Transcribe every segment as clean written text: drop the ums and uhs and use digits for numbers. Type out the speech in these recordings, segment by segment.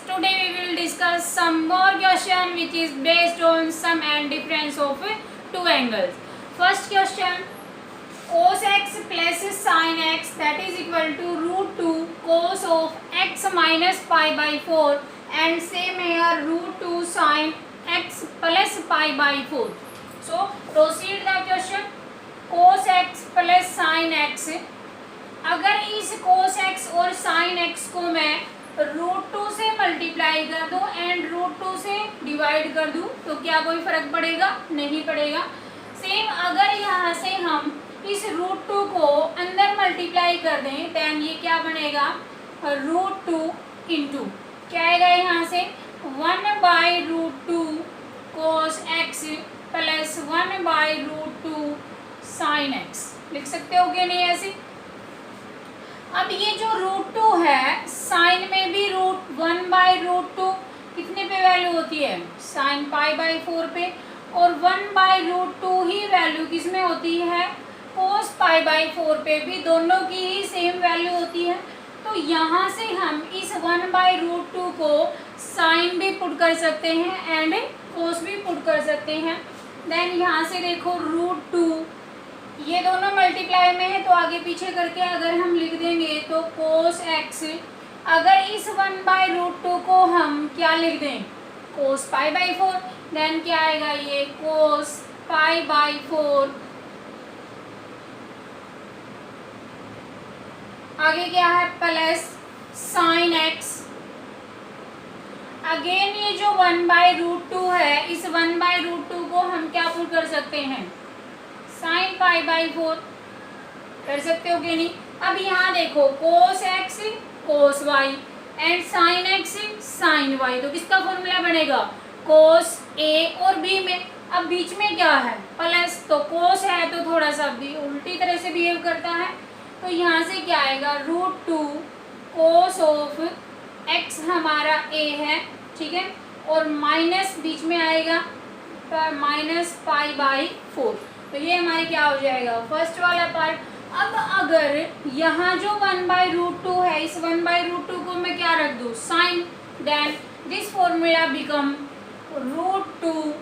today we will discuss some more question which is based on sum and difference of two angles. First question, cos x plus sin x that is equal to root 2 cos of x minus pi by 4 and same here root 2 sin x plus pi by 4. So proceed the question. Cos x plus sin x, अगर इस cos x और sin x को मैं root 2 से multiply कर दूं and root 2 से divide कर दूं तो क्या कोई फर्क पड़ेगा? नहीं पड़ेगा. सेम अगर यहाँ से हम इस रूट 2 को अंदर मल्टीप्लाई कर दें देन ये क्या बनेगा? रूट 2 इंटू क्या आएगा यहाँ से 1 by root 2 cos x plus 1 by root 2 sine X. लिख सकते हो क्या नहीं ऐसे? अब ये जो रूट 2 है साइन में भी रूट 1 बाई रूट 2 कितने पे वैल्यू होती है? साइन पाई बाई 4 पे. और 1 बाई रूट 2 ही वैल्यू किस में होती है? कोस पाई बाई 4 पे भी दोनों की ही सेम वैल्यू होती है. तो यहाँ से हम इस 1 बाई रूट 2 को साइन भी पुट कर सकते हैं एंड कोस भी पुट कर सकते हैं. देन यहाँ से देखो रूट 2 ये दोनों मल्टीप्लाई में है तो आगे पीछे करके अगर हम लिख देंगे तो कोस एक्स, अगर इस 1 बाई रूट 2 को हम क्या लिख दें? कोस पाई बाई 4. देन क्या आएगा ये कोस पाई बाई 4. आगे क्या है? Plus sine x. अगेन ये जो 1 बाई रूट 2 है इस 1 बाई रूट 2 को हम क्या पुट कर सकते हैं? साइन पाई बाई 4 कर सकते हो कि नहीं? अब यहाँ देखो cos X cos Y and sine X sine Y, तो किसका फॉर्मूला बनेगा? कोस ए और बी में. अब बीच में क्या है? प्लस. तो कोस है तो थोड़ा सा भी उल्टी तरह से बिहेव करता है. तो यहाँ से क्या आएगा? रूट 2 कोस ऑफ एक्स हमारा ए है, ठीक है, और माइनस बीच में आएगा माइनस पाई बाई 4. तो ये हमारे क्या हो जाएगा? फर्स्ट वाला पार्ट. अब अगर यहाँ जो 1 बाई रूट 2 है इस 1 बाई रूट 2 को मैं क्या रख दूँ? Sine. Then this formula become root 2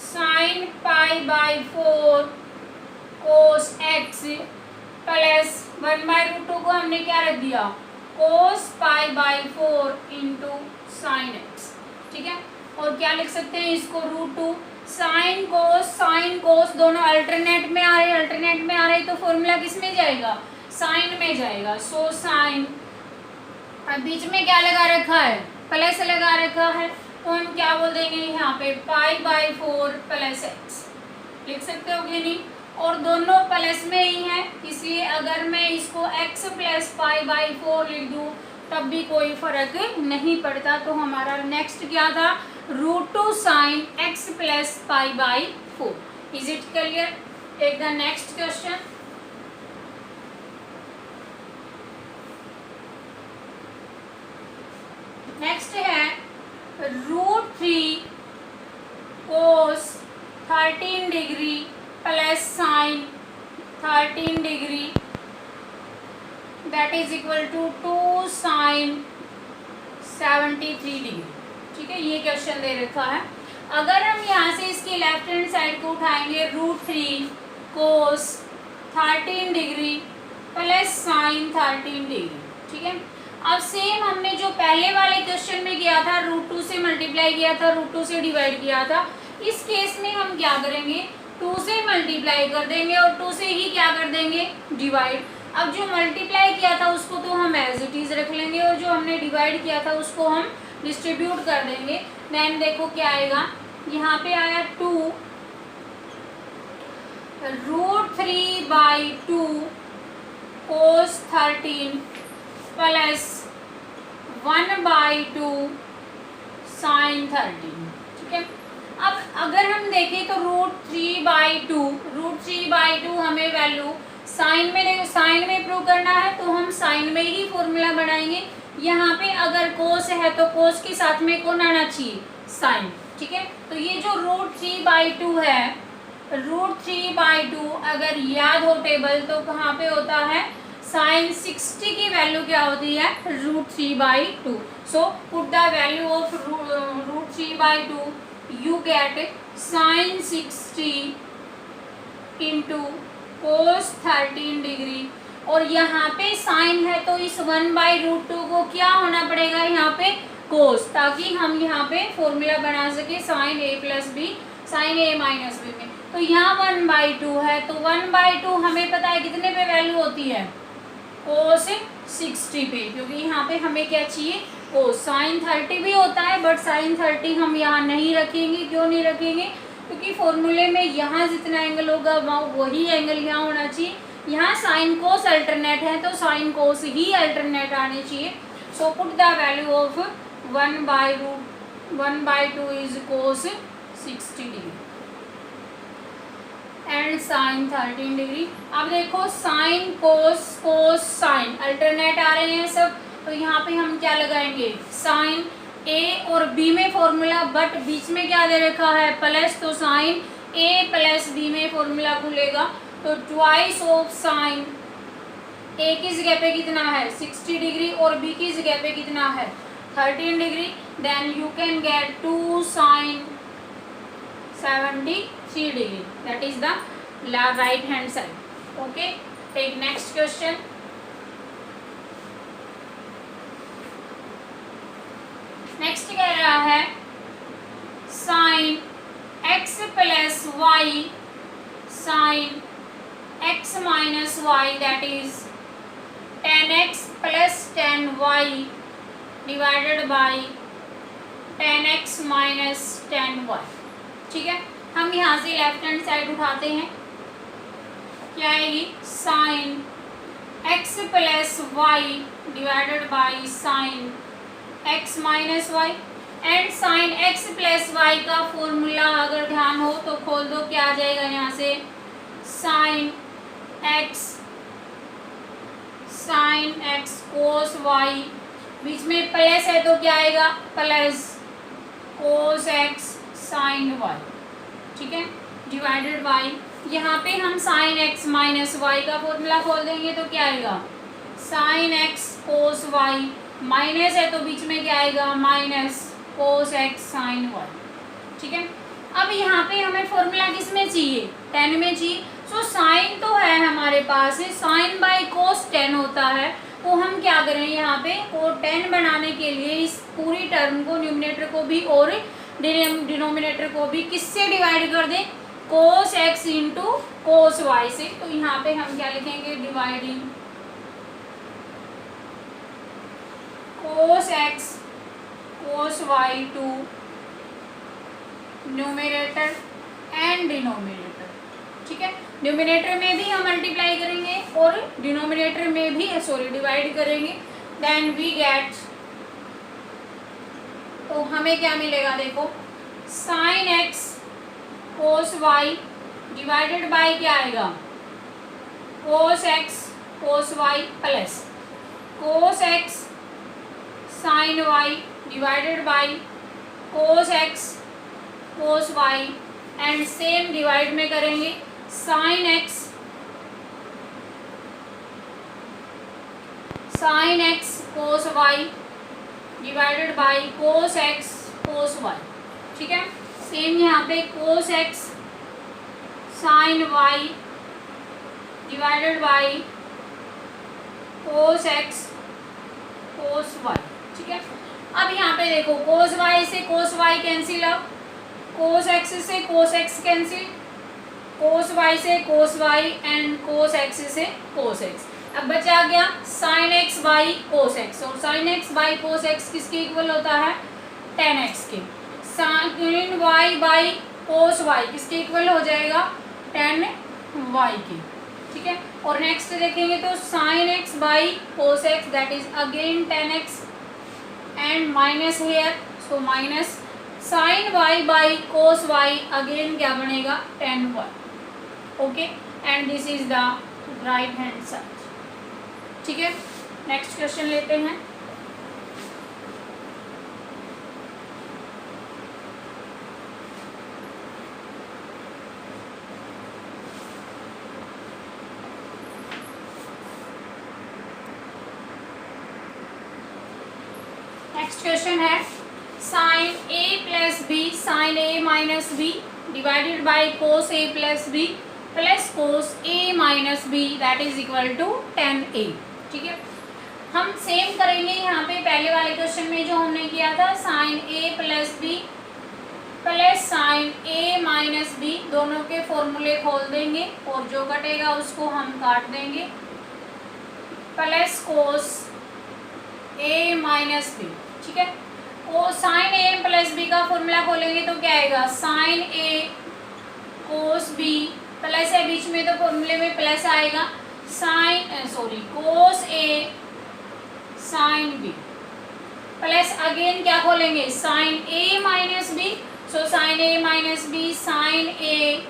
sine pi by 4 cos x plus 1 by root 2 को हमने क्या रख दिया? Cos pi by 4 into sine x. ठीक है, और क्या लिख सकते हैं इसको? रूट 2 साइन कोस दोनों अल्टरनेट में आ रहे तो फॉर्मूला किस में जाएगा? साइन में जाएगा. सो साइन, अब बीच में क्या लगा रखा है? प्लस लगा रखा है तो हम क्या बोल देंगे यहाँ पे? पाई बाई 4 प्लस एक्स. लिख सकते हो कि नहीं? और दोनों प्लस में ही है इसलिए अगर मैं इसको x प्लस पाई बाई 4 लिख दूँ तब भी कोई फर्क नहीं पड़ता. तो हमारा नेक्स्ट क्या था? Root 2 sine x plus pi by 4. Is it clear? Take the next question. Next है root 3 cos 13 degree plus sine 13 degree that is equal to 2 sine 73 degree. ठीक है, ये क्वेश्चन दे रखा है. अगर हम यहाँ से इसकी लेफ्ट हैंड साइड को उठाएंगे root 3 cos 13 degree plus sine 13 degree. ठीक है, अब सेम हमने जो पहले वाले क्वेश्चन में किया था रूट 2 से मल्टीप्लाई किया था, रूट 2 से डिवाइड किया था. इस केस में हम क्या करेंगे? 2 से मल्टीप्लाई कर देंगे और 2 से ही क्या कर देंगे? डिवाइड. अब जो मल्टीप्लाई किया था उसको तो हम एज इट इज रख लेंगे और जो हमने डिवाइड किया था उसको हम डिस्ट्रीब्यूट कर देंगे. देन देखो क्या आएगा? यहाँ पे आया 2 root 3 by 2 cos 13 plus 1 by 2 sine 13. ठीक है, अब अगर हम देखें तो रूट 3 बाई 2 हमें वैल्यू साइन में प्रूव करना है तो हम साइन में ही फॉर्मूला बनाएंगे. यहाँ पे अगर कोस है तो कोस के साथ में कौन आना चाहिए? साइन. ठीक है, तो ये जो रूट 3 बाई 2 है रूट 3 बाई 2 अगर याद हो टेबल तो कहाँ पे होता है? साइन 60 की वैल्यू क्या होती है, √3/2. सो put the value of √3/2. You get sign 60 into cos 13 degree. और यहाँ पे साइन है तो इस 1/√2 को क्या होना पड़ेगा यहाँ पे, कोस, ताकि हम यहाँ पे फॉर्मूला बना सके sine a plus B sine a minus B में. तो यहाँ 1/2 है तो 1/2 हमें पता है कितने पे वैल्यू होती है, कोस 60 पे, क्योंकि यहाँ पे हमें क्या चाहिए, कोस. साइन 30 भी होता है बट साइन 30 हम यहाँ नहीं रखेंगे. क्यों नहीं रखेंगे, क्योंकि फॉर्मूले में यहाँ जितना एंगल होगा वही एंगल यहाँ होना चाहिए. यहाँ साइन कोस अल्टरनेट है तो साइन कोस ही अल्टरनेट आने चाहिए. So put the value of 1/2 is cos 60 degree and sine 13 degree. अब देखो sine cos cos sine alternate आ रहे हैं सब, तो यहाँ पे हम क्या लगाएंगे, साइन ए और बी में फॉर्मूला, बट बीच में क्या दे रखा है, प्लस, तो साइन ए प्लस बी में फॉर्मूला खुलेगा. तो ट्वाइस ऑफ साइन ए की जगह पे कितना है 60 डिग्री और बी की जगह पे कितना है 13 degree. Then you can get 2 sine 73 degree. That is the right hand side. Okay, take next question. Next कह रहा है sine x plus Y sine x minus Y that is 10x plus 10y divided by 10x minus 10y. ठीक है, हम यहाँ से left hand side उठाते हैं, क्या आएगी, sine x plus Y divided by sine x minus Y. And sine x plus Y का फॉर्मूला अगर ध्यान हो तो खोल दो, क्या आ जाएगा यहाँ से, साइन x कोस y, बीच में प्लस है तो क्या आएगा, plus cos x sine y. ठीक है, डिवाइडेड बाई, यहाँ पे हम साइन x माइनस वाई का फॉर्मूला खोल देंगे तो क्या आएगा, sine x cos y, minus है तो बीच में क्या आएगा, minus cos x sine y. ठीक है, अब यहाँ पे हमें फॉर्मूला किस में चाहिए, 10 में चाहिए. सो साइन तो है हमारे पास, साइन बाई कोस 10 होता है, तो हम क्या करें यहाँ पे, को 10 बनाने के लिए इस पूरी टर्म को, न्यूमिनेटर को भी और डिनोमिनेटर को भी किससे डिवाइड कर दें, cos x into cos y से. तो यहाँ पे हम क्या लिखेंगे, dividing cos x cos y to numerator and denominator. ठीक है, न्यूमिनेटर में भी हम मल्टीप्लाई करेंगे और डिनोमिनेटर में भी डिवाइड करेंगे. देन वी गेट, तो हमें क्या मिलेगा, देखो sine x cos y divided by क्या आएगा, cos x cos y plus cos x sine y divided by cos x cos y. And same divide में करेंगे sine x cos y divided by cos x cos y. ठीक है, same यहाँ पे cos x sine y divided by cos x cos y. ठीक है, अब यहाँ पे देखो कोस y से कोस y कैंसिल, अब कोस x से cos x cancel, cos y से cos y and cos x से कोस x. अब बचा गया sine x by cos x, और sine x by cos x किसके इक्वल होता है, 10x के. Sine y by cos y किसके इक्वल हो जाएगा, 10y के. ठीक है, और नेक्स्ट देखेंगे तो sine x by cos x that is again 10x and minus here, so minus sine y by cos y again क्या बनेगा, 10y. Okay, and this is the right hand side. ठीक है, नेक्स्ट क्वेश्चन लेते हैं. Next question है sine A plus B sine A minus B divided by cos A plus B plus cos A minus B that is equal to tan a। ठीक है, हम same करेंगे यहाँ पे पहले वाले क्वेश्चन में जो हमने किया था, sign A plus B plus sine A minus B, दोनों के फॉर्मूले खोल देंगे और जो कटेगा उसको हम काट देंगे, plus cos A minus B. ठीक है, और साइन ए प्लस बी का फॉर्मूला खोलेंगे तो क्या आएगा, sign A cos B, plus है बीच में तो फॉर्मूले में प्लस आएगा, कोस A sine B, plus again क्या खोलेंगे, sign A minus B, so sine A minus B sine A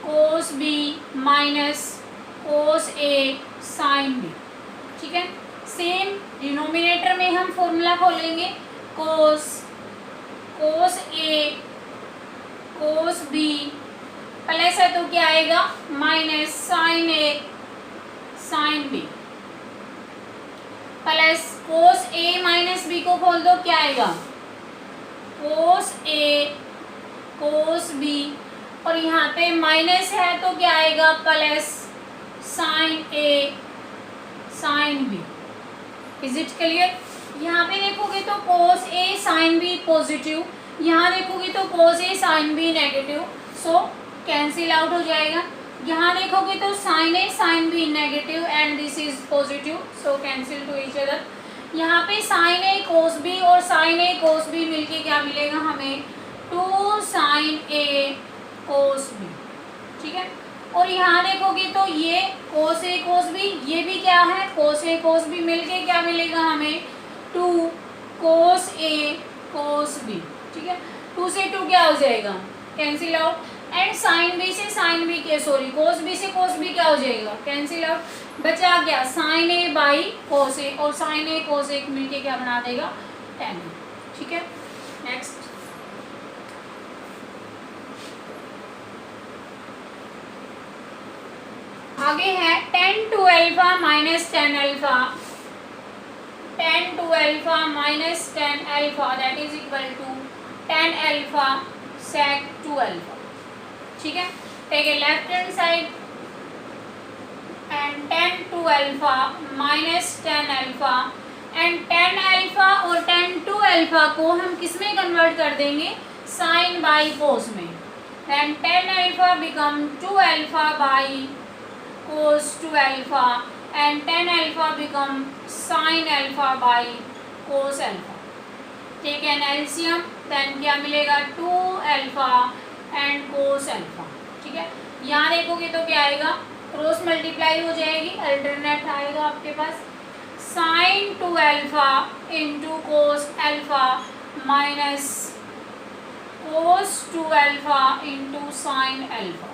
cos B minus cos A sine B. ठीक है, सेम डिनोमिनेटर में हम फॉर्मूला खोलेंगे, कोस ए कोस बी, प्लस है तो क्या आएगा, minus sign A sine B, plus cos A minus B को खोल दो, क्या आएगा, कोस ए कोस बी, और यहाँ पे माइनस है तो क्या आएगा, plus sine A sine B. Is it clear? यहाँ पे देखोगे तो cos A sine B positive, यहाँ देखोगे तो cos A sine B negative, so cancel out हो जाएगा। यहाँ देखोगे तो sine A sine B negative and this is positive, so cancel to each other. यहाँ पे साइन ए कोस बी और साइन ए कोस बी मिलके क्या मिलेगा हमें, 2 साइन ए कोस बी। ठीक है, और यहाँ देखोगे तो ये कोस ए कोस बी, ये भी क्या है, कोस ए कोस बी मिलके क्या मिलेगा हमें, 2 कोस ए कोस बी। ठीक है, 2 से 2 क्या हो जाएगा, cancel out, and sine B से साइन बी के कोस बी से कोस बी क्या हो जाएगा, कैंसिल आउट, बचा क्या, साइन ए बाई कोस ए, और साइन ए कोस ए मिलके क्या बना देगा, tan ए। ठीक है, नेक्स्ट आगे है tan two alpha minus tan alpha, tan two alpha minus tan alpha that is equal to tan alpha sec two alpha. ठीक है, take a left hand side and tan two alpha minus tan alpha, and tan alpha और tan two alpha को हम किस में convert कर देंगे, sign by cos में, and tan alpha become 2 alpha by cos two alpha, and tan alpha become sine alpha by cos alpha. Take an LCM, then क्या मिलेगा, 2 अल्फा एंड कोस अल्फा। ठीक है, यहाँ देखोगे तो क्या आएगा, क्रॉस मल्टीप्लाई हो जाएगी, अल्टरनेट आएगा आपके पास, sine 2 alpha into cos alpha minus cos 2 alpha into sine alpha.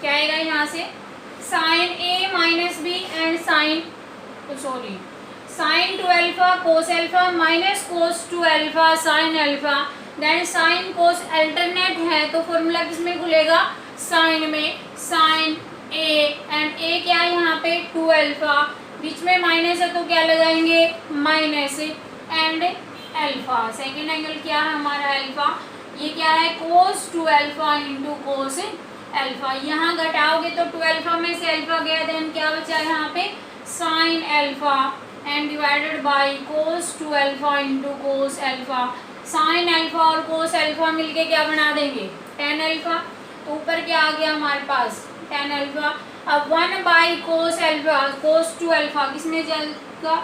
क्या आएगा यहाँ से, sine A minus B and sine 2 alpha cos alpha minus cos 2 alpha sine alpha, then sine cos alternate है तो फॉर्मूला किसमें खुलेगा, साइन में, sign A, and ए क्या है यहाँ पे 2 अल्फा, बीच में माइनस है तो क्या लगाएंगे, minus, and alpha, second angle क्या है हमारा अल्फा, ये क्या है कोस 2 अल्फा इंटू कोस अल्फा, यहाँ घटाओगे तो 2 अल्फा में से अल्फा गया, देन क्या बचा यहाँ पे, sine alpha and divided by cos 2 alpha into cos alpha, sine alpha और कोस अल्फा मिलके क्या बना देंगे, tan अल्फा, तो ऊपर क्या आ गया हमारे पास, tan अल्फा। अब 1 by cos alpha, cos 2 alpha किसमें जाएगा,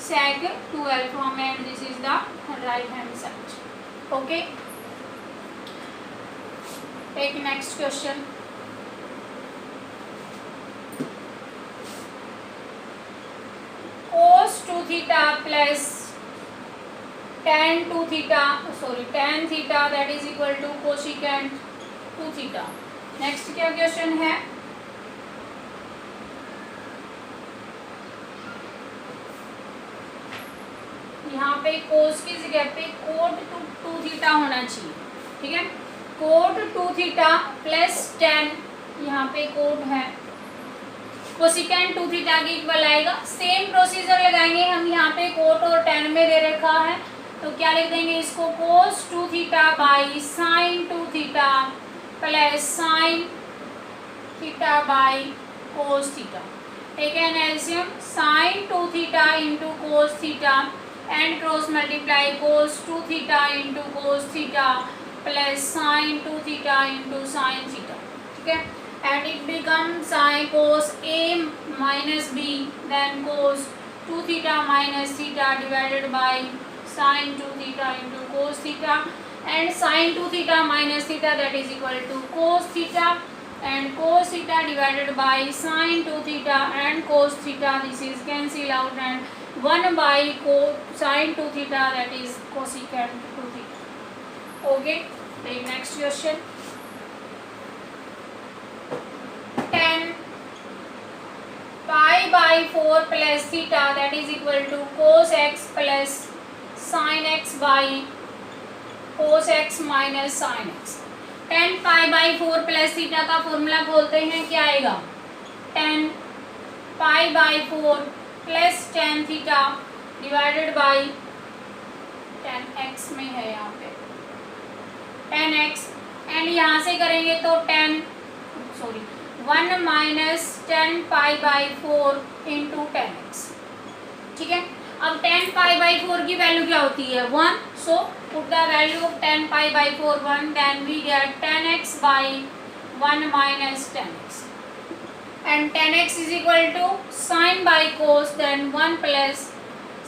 sec 2 अल्फा में, and this is the right hand side. Okay, take next question, cos 2 theta plus tan 2 theta, tan theta that is equal to cosecant 2 theta। Next क्या question है, यहाँ पे कोस की जगह पे कोट 2 थीटा होना चाहिए। ठीक है, कोट 2 थीटा प्लस tan, यहाँ पे कोट है, कोसिकेंट 2 थीटा के इक्वल आएगा। सेम प्रोसीजर लगाएंगे हम, यहाँ पे कोट और tan में दे रखा है तो क्या लिख देंगे इसको, cos 2 theta by sin 2 theta plus sin theta by cos theta. Take an LCM, sin 2 theta into cos theta and cross multiply cos 2 theta into cos theta plus sin 2 theta into sin theta. ठीक है, and it becomes sin cos A minus B then cos 2 theta minus theta divided by sin 2 theta into cos theta and sin 2 theta minus theta that is equal to cos theta and cos theta divided by sin 2 theta and cos theta, this is cancel out and 1 by sin 2 theta that is cosecant 2 theta. Okay, take next question. 10 pi by 4 plus theta that is equal to cos x plus sin x by cos x minus sin x. 10 pi by 4 plus theta का formula खोलते हैं, क्या आएगा, 10 pi by 4 plus tan theta divided by tan x में है यहाँ पे tan x and यहाँ से करेंगे तो 1 minus 10 pi by 4 into 10x। ठीक है, अब 10 पाई बाई 4 की वैल्यू क्या होती है, 1, so put the value of 10 pi by 4 1, then we get 10x by 1 minus 10x and 10x is equal to sine by cos then 1 plus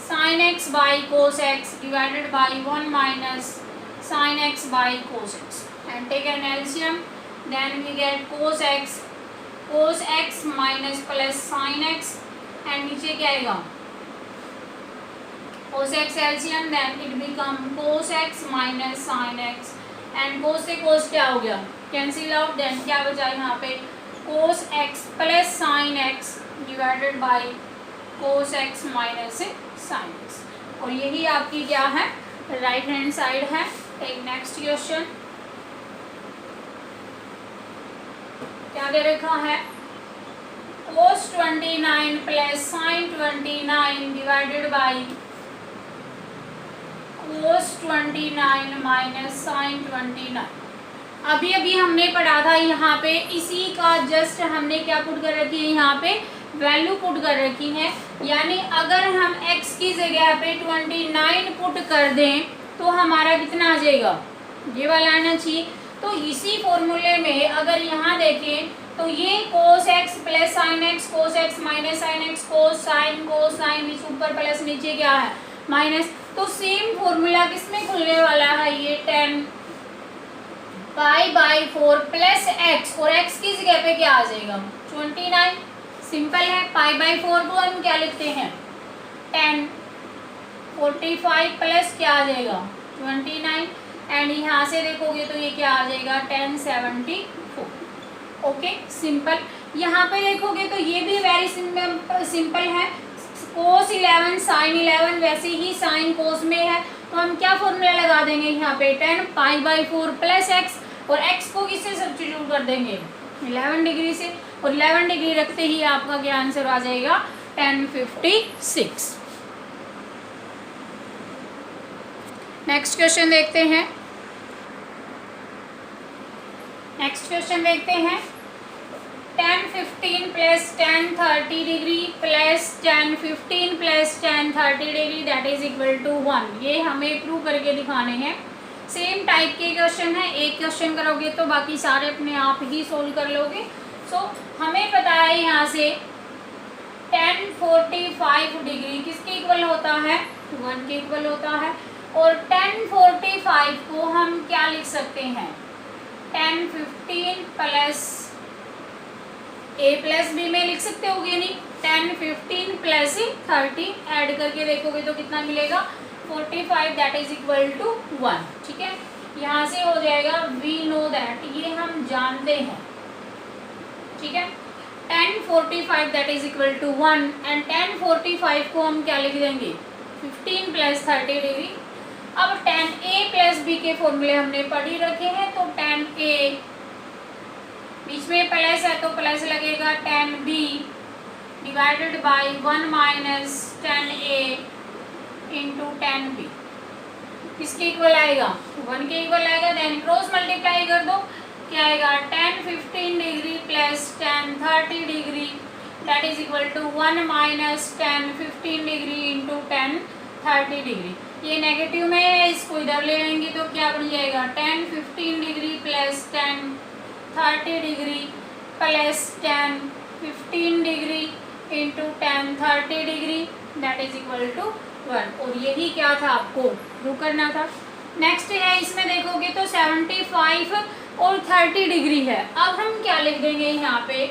sine x by cos x divided by 1 minus sine x by cos x and take an LCM, then we get cos x minus plus sine x and नीचे क्या आएगा, cos x LCM, then it become cos x minus sine x and cos से cos क्या हो गया, cancel out, then क्या बचा यहाँ पे cos x plus sine x divided by cos x minus sine x, और यही आपकी क्या है, राइट हैंड साइड है। टेक नेक्स्ट क्वेश्चन, क्या दे रखा है, cos 29 plus sin 29 divided by cos 29 minus sin 29। अभी अभी हमने पढ़ा था यहाँ पे, इसी का जस्ट हमने क्या पुट कर रखी है, यहाँ पे वैल्यू पुट कर रखी है, यानी अगर हम x की जगह पे 29 पुट कर दें तो हमारा कितना आ जाएगा, ये वाला आना चाहिए। तो इसी फॉर्मूले में अगर यहाँ देखें तो ये cos x plus sine x, cos x minus sine x, cos sine बीच ऊपर प्लस नीचे क्या है माइनस, तो सेम फॉर्मूला किसमें खुलने वाला है, ये 10 पाई बाई 4 प्लस x, और x की जगह पे क्या आ जाएगा 29, सिंपल है। पाई बाई 4 को हम क्या लिखते हैं 10, 45 प्लस क्या आ जाएगा 29 एंड यहाँ से देखोगे तो ये क्या आ जाएगा 1074। Okay, simple. यहाँ पे देखोगे तो ये भी वेरी सिंपल है, cos 11 sin 11 वैसे ही sin cos में है, तो हम क्या फॉर्मूला लगा देंगे यहाँ पे 10 पाई बाई 4 प्लस x, और x को किससे सब्स्टिट्यूट कर देंगे 11 डिग्री से, और 11 डिग्री रखते ही आपका क्या आंसर आ जाएगा 1056। नेक्स्ट क्वेश्चन देखते हैं, tan 15 plus tan 30 degree plus tan 15 plus tan 30 degree that is equal to 1। ये हमें प्रूव करके दिखाने हैं। सेम टाइप के क्वेश्चन है, एक क्वेश्चन करोगे तो बाकी सारे अपने आप ही सोल्व कर लोगे। सो हमें पता है यहाँ से tan 45 डिग्री किसके इक्वल होता है 1 के इक्वल होता है, और tan 45 को हम क्या लिख सकते हैं tan 15 plus a plus B में लिख सकते होगे, नहीं tan 15 प्लस 30 ऐड करके देखोगे तो कितना मिलेगा 45 दैट इज इक्वल टू 1। ठीक है, यहाँ से हो जाएगा वी नो दैट, ये हम जानते हैं। ठीक है, tan 45 that is equal to 1 and tan 45 को हम क्या लिख देंगे 15 प्लस 30 डिग्री। अब tan a प्लस बी के फॉर्मूले हमने पढ़ ही रखे हैं, तो tan a बीच में प्लस है तो प्लस लगेगा tan b divided by 1 minus tan a into tan b। किसके इक्वल आएगा, 1 के इक्वल आएगा। देन क्रॉस मल्टीप्लाई कर दो, क्या आएगा 10 15 degree plus 10 30 degree that is equal to 1 minus 10 15 degree into 10 30 degree. ये नेगेटिव में है, इसको इधर ले आएंगे तो क्या बन जाएगा 10 15 degree plus 10 30 degree plus 10 15 degree into 10 30 degree that is equal to 1। और यही क्या था, आपको प्रूव करना था। नेक्स्ट है, इसमें देखोगे तो 75 और 30 डिग्री है। अब हम क्या लिख देंगे यहाँ पे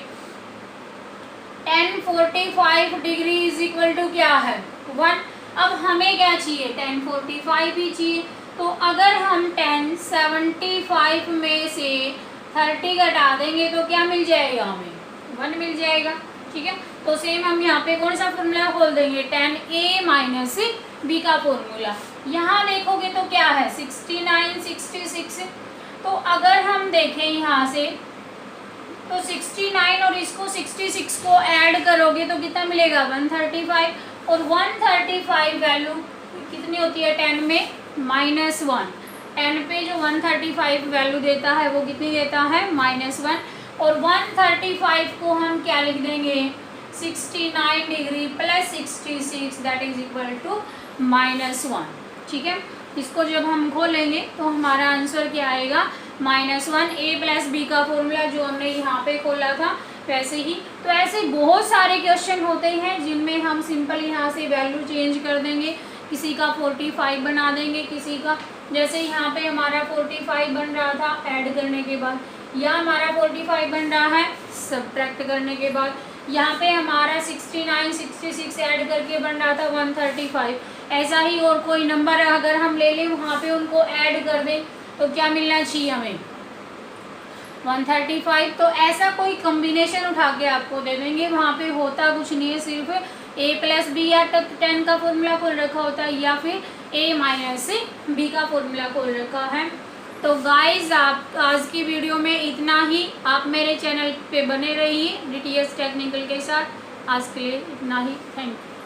10 45 डिग्री इज इक्वल टू क्या है 1। अब हमें क्या चाहिए 10 45 ही चाहिए, तो अगर हम 10 75 में से 30 घटा देंगे तो क्या मिल जाएगा, हमें 1 मिल जाएगा। ठीक है, तो सेम हम यहाँ पे कौन सा फॉर्मूला खोल देंगे 10a माइनस b का फॉर्मूला। यहाँ देखोगे तो क्या है 69 66। तो अगर हम देखें यहाँ से तो 69 और इसको 66 को ऐड करोगे तो कितना मिलेगा 135। और 135 वैल्यू कितनी होती है 10 में -1। 10 पे जो 135 वैल्यू देता है वो कितनी देता है -1। और 135 को हम क्या लिख देंगे 69 degree plus 66 that is equal to -1। ठीक है, इसको जब हम खोलेंगे तो हमारा आंसर क्या आएगा -1। a प्लस बी का फॉर्मूला जो हमने यहाँ पे खोला था वैसे ही। तो ऐसे बहुत सारे क्वेश्चन होते हैं जिनमें हम सिंपल यहाँ से वैल्यू चेंज कर देंगे, किसी का 45 बना देंगे, किसी का जैसे यहाँ पे हमारा 45 बन रहा था ऐड करने के बाद, या हमारा 45 बन रहा है सब्ट्रैक्ट करने के बाद, यहाँ पे हमारा 69 66 ऐड करके बन रहा था 135। ऐसा ही और कोई नंबर अगर हम ले लें वहाँ पे उनको ऐड कर दें तो क्या मिलना चाहिए हमें 135। तो ऐसा कोई कॉम्बिनेशन उठा के आपको दे देंगे, वहाँ पे होता कुछ नहीं है, सिर्फ a प्लस बी या 10 का फॉर्मूला खोल रखा होता है या फिर a माइनस बी का फॉर्मूला खोल रखा है। तो गाइज आप आज की वीडियो में इतना ही। आप मेरे चैनल पे बने रहिए DTS टेक्निकल के साथ। आज के लिए इतना ही, थैंक यू।